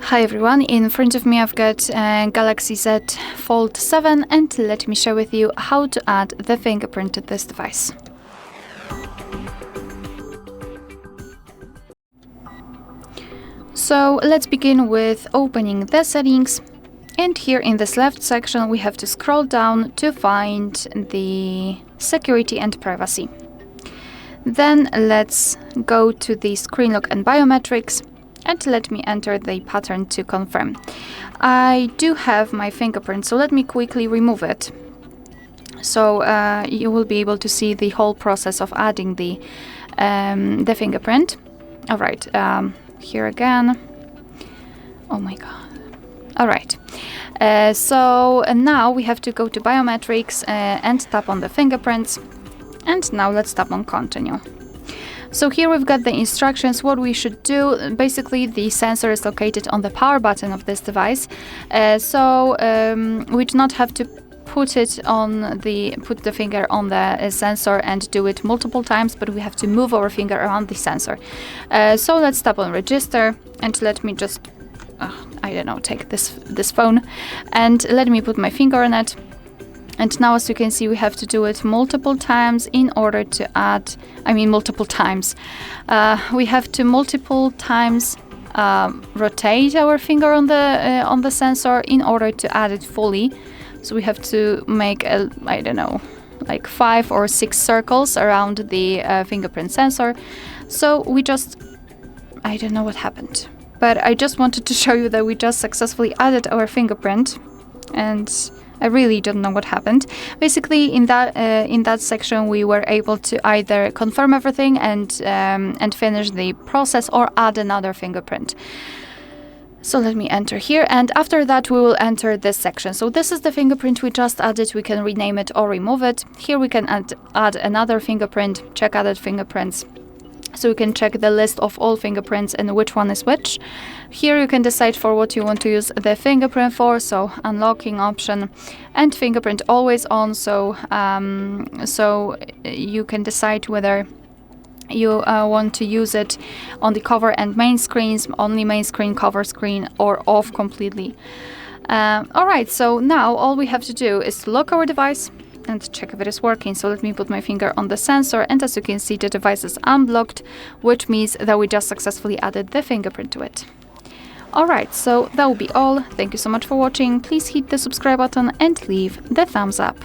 Hi everyone, in front of me I've got Galaxy Z Fold 7 and let me share with you how to add the fingerprint to this device. So let's begin with opening the settings, and here in this left section we have to scroll down to find the security and privacy. Then let's go to the screen lock and biometrics. And let me enter the pattern to confirm. I do have my fingerprint, so let me quickly remove it. So you will be able to see the whole process of adding the fingerprint. All right, here again. Oh my God. All right. So now we have to go to biometrics and tap on the fingerprints. And now let's tap on continue. So here we've got the instructions, what we should do. Basically, the sensor is located on the power button of this device. We do not have to put the finger on the sensor and do it multiple times, but we have to move our finger around the sensor. So let's tap on register and let me just, I don't know, take this phone and let me put my finger on it. And now, as you can see, we have to do it multiple times in order to add, multiple times. We have to multiple times rotate our finger on the sensor in order to add it fully. So we have to make, like 5 or 6 circles around the fingerprint sensor. So I don't know what happened. But I just wanted to show you that we just successfully added our fingerprint, and I really don't know what happened. Basically, in that section, we were able to either confirm everything and finish the process, or add another fingerprint. So let me enter here, and after that, we will enter this section. So this is the fingerprint we just added. We can rename it or remove it. Here we can add another fingerprint. Check added fingerprints. So you can check the list of all fingerprints and which one is which. Here you can decide for what you want to use the fingerprint for, so unlocking option and fingerprint always on, so you can decide whether you want to use it on the cover and main screens, only main screen, cover screen, or off completely. Alright, so now all we have to do is to lock our device and check if it is working. So let me put my finger on the sensor, and as you can see, the device is unblocked, which means that we just successfully added the fingerprint to it. Alright, so that will be all. Thank you so much for watching. Please hit the subscribe button and leave the thumbs up.